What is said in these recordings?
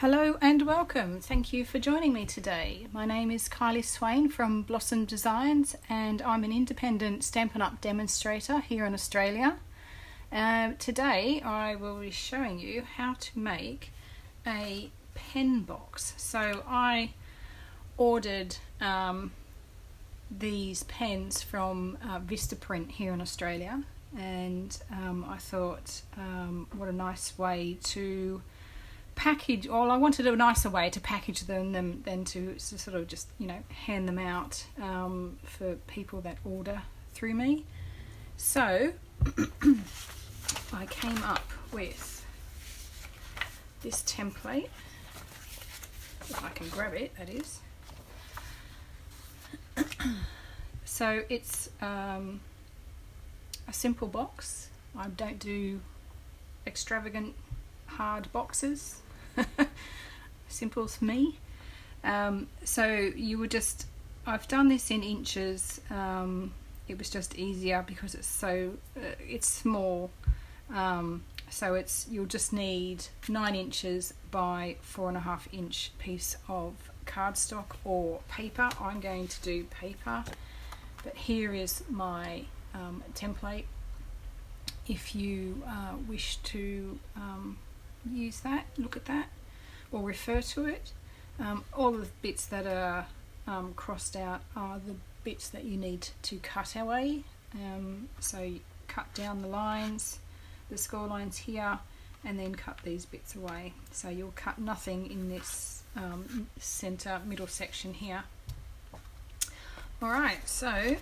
Hello and welcome. Thank you for joining me today. My name is Kylie Swain from Blossom Designs and I'm an independent Stampin' Up demonstrator here in Australia. Today I will be showing you how to make a pen box. So I ordered these pens from Vistaprint here in Australia, and I thought what a nice way to package. I wanted a nicer way to package them than to sort of just hand them out for people that order through me. So I came up with this template, if I can grab it, that is. So it's a simple box. I don't do extravagant hard boxes. Simple's me. So you would just, I've done this in inches. It was just easier because it's so it's small. So you'll just need 9 inches by 4.5 inch piece of cardstock or paper. I'm going to do paper, but here is my template. If you wish to use that, look at that, or refer to it. All the bits that are crossed out are the bits that you need to cut away. So you cut down the lines, the score lines here, and then cut these bits away. So you'll cut nothing in this center middle section here. Alright, so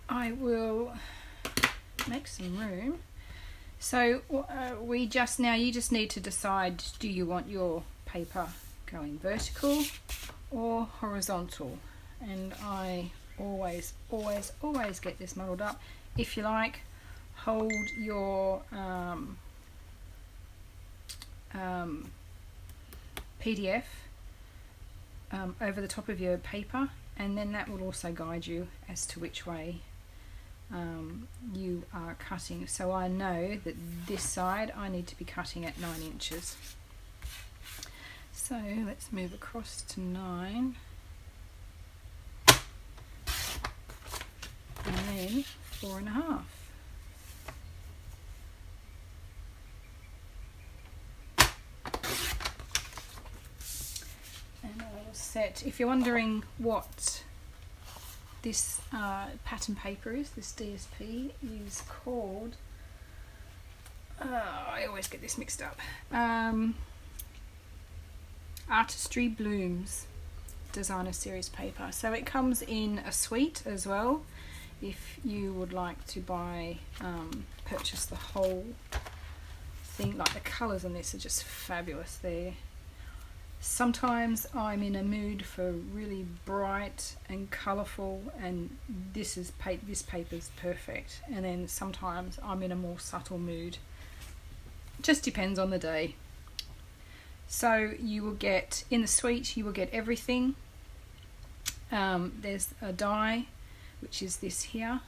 I will make some room. So you just need to decide, do you want your paper going vertical or horizontal? And I always get this muddled up. If you like, hold your PDF over the top of your paper, and then that will also guide you as to which way you are cutting. So I know that this side I need to be cutting at 9 inches. So let's move across to 9 and then 4.5. And a little set. If you're wondering what this pattern paper is, this DSP is called, I always get this mixed up, Artistry Blooms Designer Series paper. So it comes in a suite as well if you would like to purchase the whole thing. Like, the colours on this are just fabulous. Sometimes I'm in a mood for really bright and colourful, and this paper's perfect. And then sometimes I'm in a more subtle mood. Just depends on the day. So you will get, in the suite, you will get everything. There's a die, which is this here.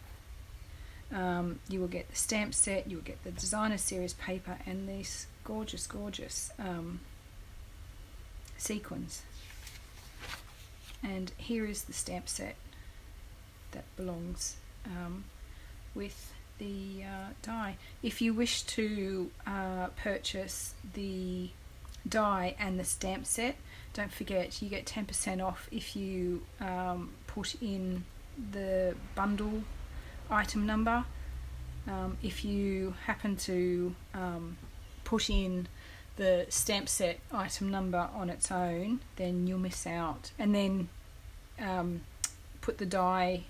You will get the stamp set, you will get the designer series paper, and this gorgeous sequins. And here is the stamp set that belongs with the die. If you wish to purchase the die and the stamp set, don't forget you get 10% off if you put in the bundle item number. If you happen to put in the stamp set item number on its own, then you'll miss out. And then put the die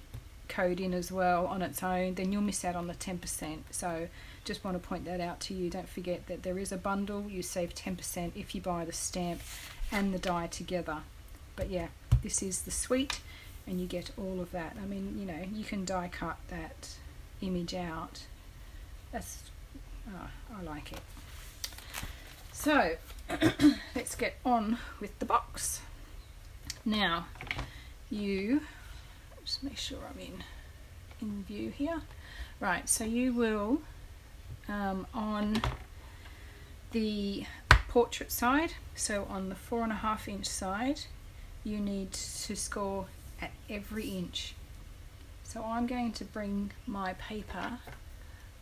code in as well on its own, then you'll miss out on the 10%. So just want to point that out to you. Don't forget that there is a bundle. You save 10% if you buy the stamp and the die together. But yeah, this is the suite and you get all of that. I mean, you can die cut that image out. I like it. So let's get on with the box. Now, just make sure I'm in view here. Right, so you will on the portrait side, so on the 4.5 inch side you need to score at every inch. So I'm going to bring my paper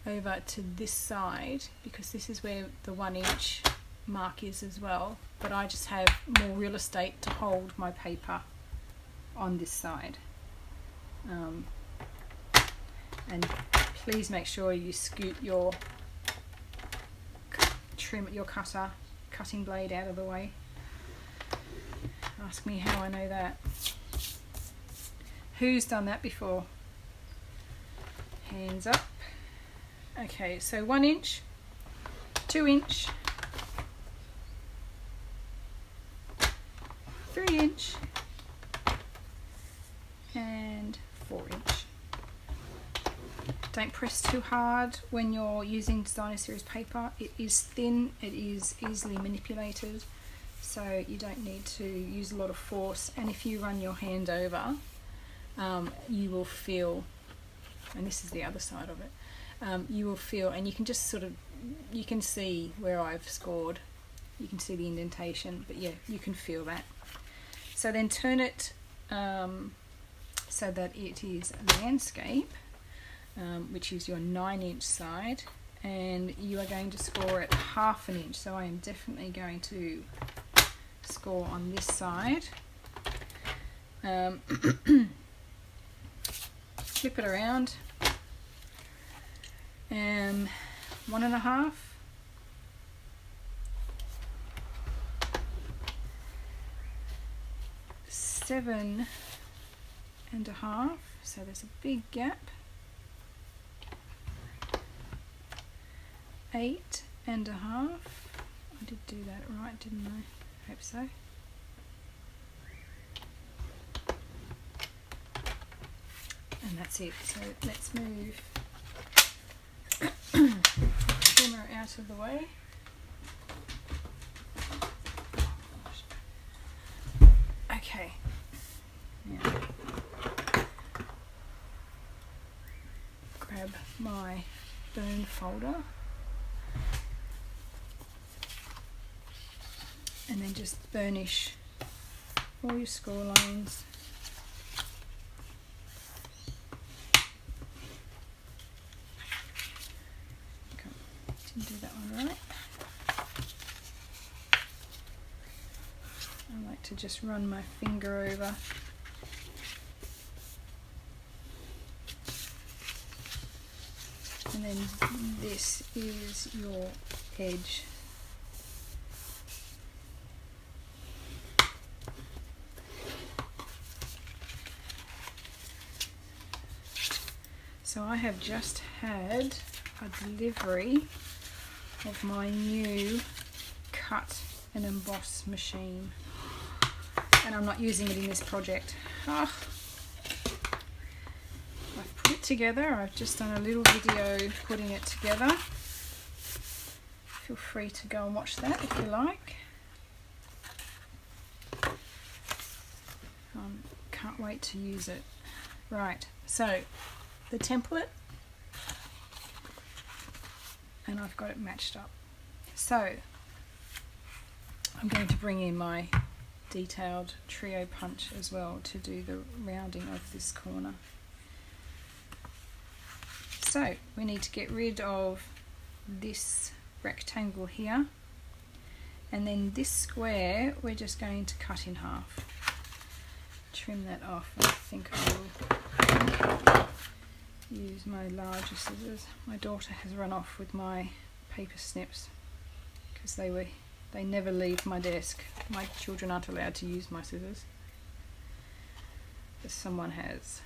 over to this side because this is where the 1 inch mark is as well, but I just have more real estate to hold my paper on this side. And please make sure you scoot your cutting blade out of the way. Ask me how I know that. Who's done that before? Hands up. Okay, so 1 inch, 2 inch, 3 inch, and 4 inch. Don't press too hard when you're using Designer Series paper. It is thin, it is easily manipulated, so you don't need to use a lot of force, and if you run your hand over, you will feel, and this is the other side of it, you will feel, and you can just sort of, you can see where I've scored, you can see the indentation, but yeah, you can feel that. So then turn it so that it is landscape, which is your 9 inch side, and you are going to score at 1/2 inch. So I am definitely going to score on this side. Flip it around. 1.5. Seven and a half, so there's a big gap. 8.5. I did do that right, didn't I? Hope so. And that's it. So let's move the trimmer out of the way. Okay. Now, grab my burn folder and then just burnish all your score lines. Okay, didn't do that one right. I like to just run my finger over. And then this is your edge. So I have just had a delivery of my new cut and emboss machine, and I'm not using it in this project. I've put it together. I've just done a little video putting it together. Feel free to go and watch that if you like. Can't wait to use it. Right, so the template, and I've got it matched up. So I'm going to bring in my detailed trio punch as well to do the rounding of this corner. So we need to get rid of this rectangle here, and then this square we're just going to cut in half. Trim that off. I think I will use my larger scissors. My daughter has run off with my paper snips because they never leave my desk. My children aren't allowed to use my scissors, but someone has.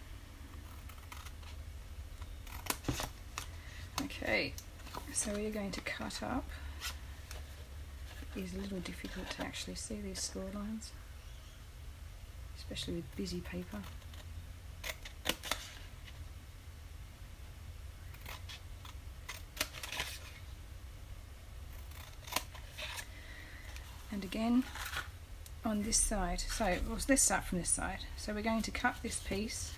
Okay, so we are going to cut up. It is a little difficult to actually see these score lines, especially with busy paper. And again on this side. So let's start from this side. So we're going to cut this piece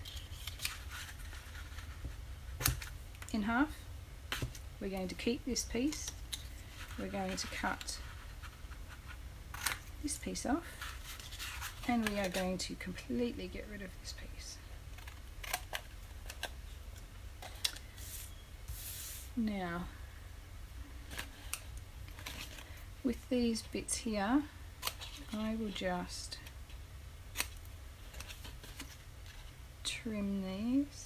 in half. We're going to keep this piece. We're going to cut this piece off, and we are going to completely get rid of this piece. Now, with these bits here, I will just trim these.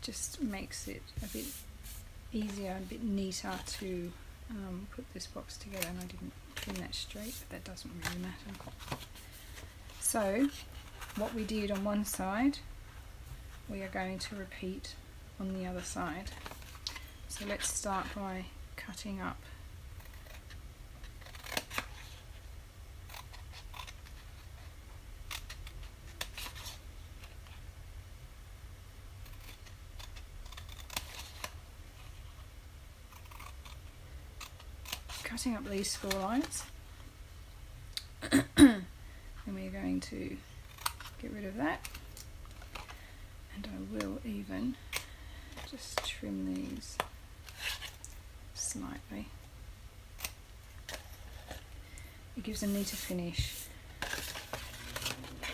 Just makes it a bit easier and a bit neater to put this box together, and I didn't trim that straight, but that doesn't really matter. So what we did on one side, we are going to repeat on the other side. So let's start by cutting up these score lines, and we're going to get rid of that, and I will even just trim these slightly. It gives a neater finish. I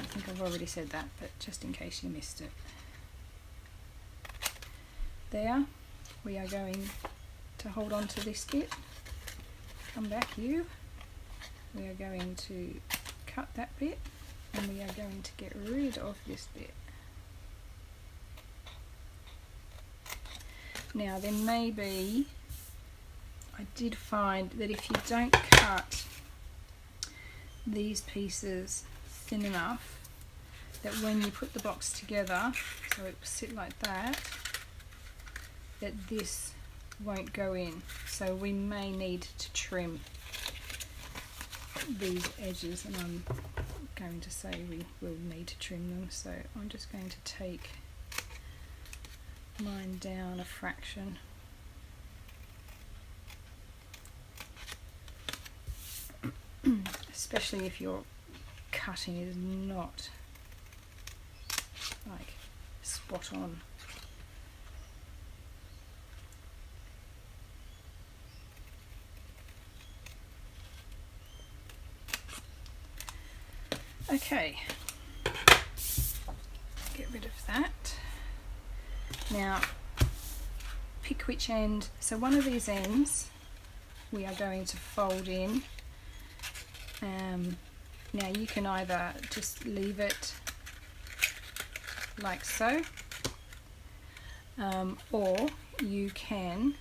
think I've already said that, but just in case you missed it. There, we are going to hold on to this bit. Come back, you. We are going to cut that bit, and we are going to get rid of this bit. Now, there may be, I did find that if you don't cut these pieces thin enough, that when you put the box together, so it will sit like that, that this won't go in. So we may need to trim these edges, and I'm going to say we will need to trim them. So I'm just going to take mine down a fraction. Especially if your cutting is not like spot on. Okay, get rid of that. Now, pick which end. So one of these ends we are going to fold in. Now you can either just leave it like so, or you can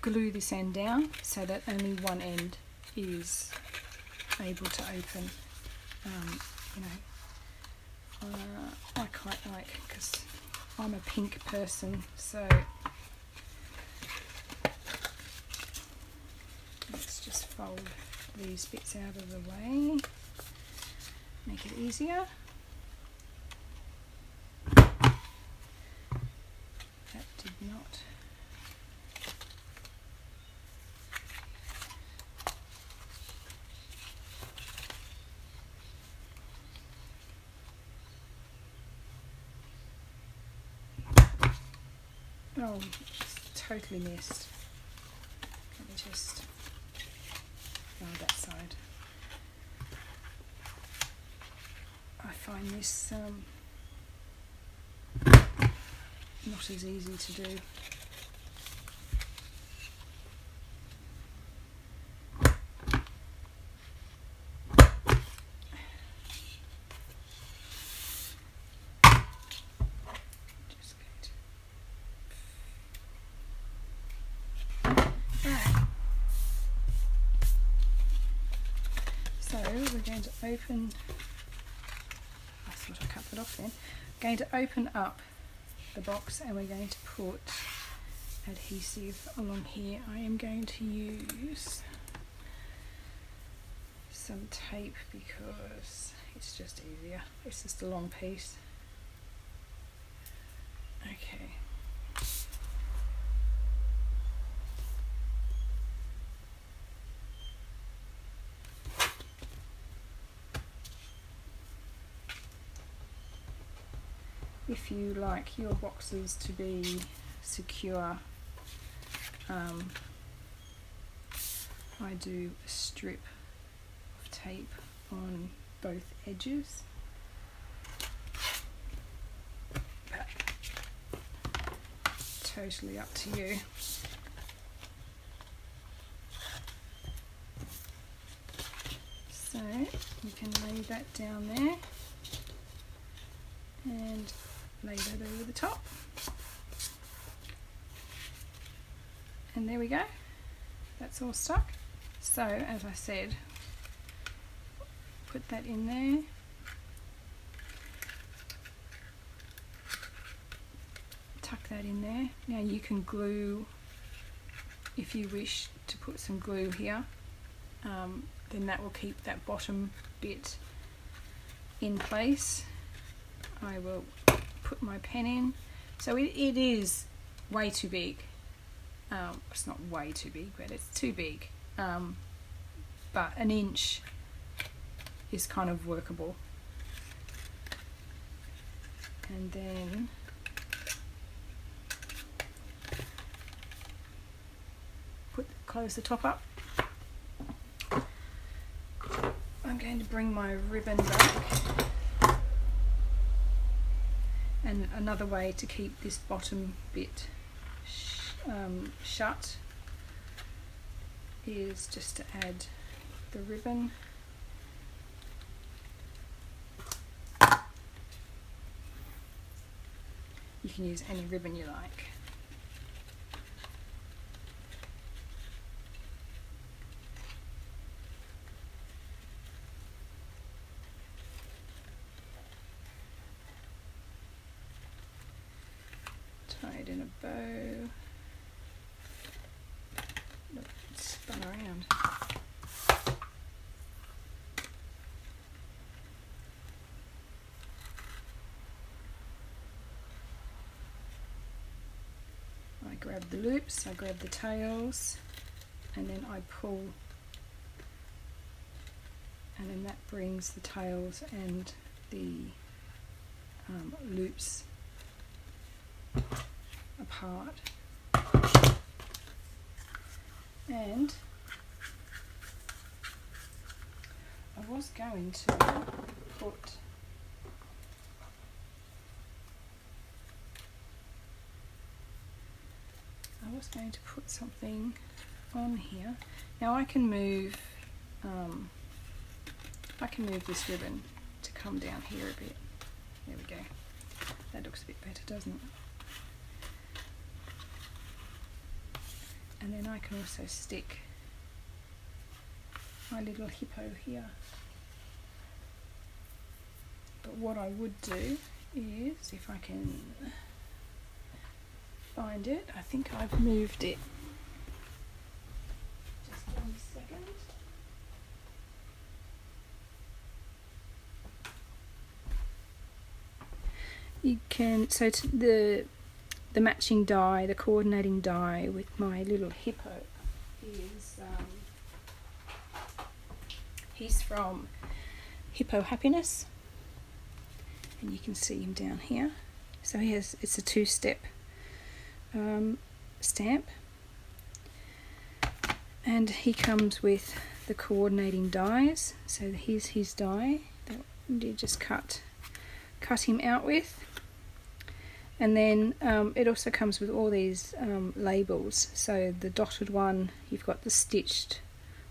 glue this end down so that only one end is able to open. You know, I quite like, because I'm a pink person, so let's just fold these bits out of the way, make it easier. That did not. Oh, it's totally missed. Let me just go on that side. I find this not as easy to do. We're going to open, I thought I cut that off then, we're going to open up the box, and we're going to put adhesive along here. I am going to use some tape because it's just easier. It's just a long piece. Okay. If you like your boxes to be secure, I do a strip of tape on both edges. But totally up to you. So you can lay that down there and lay that over the top. And there we go. That's all stuck. So as I said, put that in there. Tuck that in there. Now you can glue, if you wish to put some glue here, then that will keep that bottom bit in place. I will put my pen in. So it is way too big. It's not way too big, but it's too big. But an inch is kind of workable. And then close the top up. I'm going to bring my ribbon back. And another way to keep this bottom bit shut is just to add the ribbon. You can use any ribbon you like. Tie it in a bow. Look, it's spun around. I grab the loops, I grab the tails, and then I pull, and then that brings the tails and the loops apart. And I was going to put something on here. Now I can move this ribbon to come down here a bit. There we go. That looks a bit better, doesn't it? And then I can also stick my little hippo here. But what I would do is, if I can find it, I think I've moved it. Just 1 second. You can, so the matching die, the coordinating die with my little hippo is, he's from Hippo Happiness, and you can see him down here. So it's a 2-step stamp, and he comes with the coordinating dies. So here's his die that you just cut him out with. And then it also comes with all these labels. So the dotted one, you've got the stitched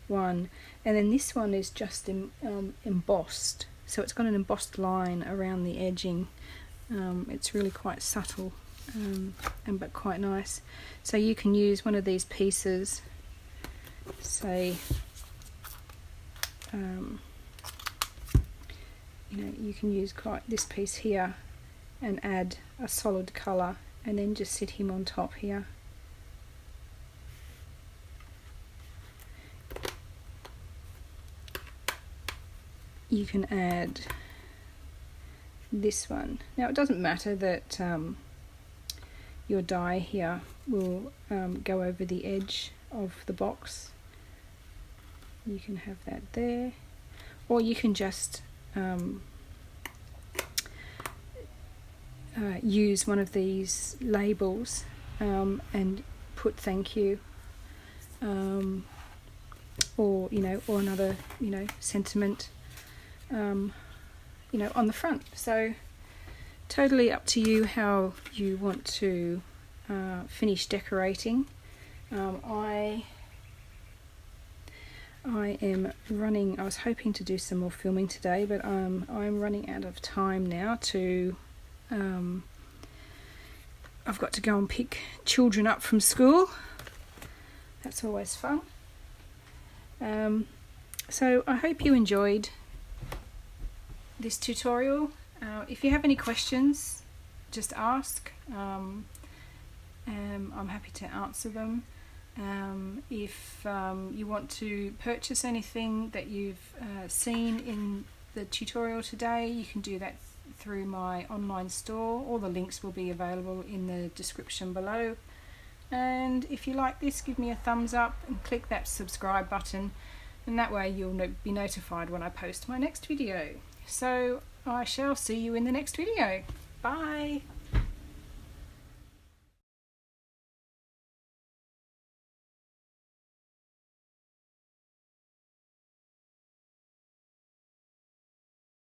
one, and then this one is just embossed. So it's got an embossed line around the edging. It's really quite subtle, but quite nice. So you can use one of these pieces, say, you can use this piece here and add a solid colour, and then just sit him on top here. You can add this one. Now it doesn't matter that your die here will go over the edge of the box. You can have that there, or you can just use one of these labels and put thank you or or another sentiment on the front. So totally up to you how you want to finish decorating. I am running. I was hoping to do some more filming today, but I'm running out of time now to I've got to go and pick children up from school. That's always fun. So I hope you enjoyed this tutorial. If you have any questions, just ask. I'm happy to answer them. If you want to purchase anything that you've seen in the tutorial today, you can do that through my online store. All the links will be available in the description below. And if you like this, give me a thumbs up and click that subscribe button, and that way you'll be notified when I post my next video. So I shall see you in the next video. Bye!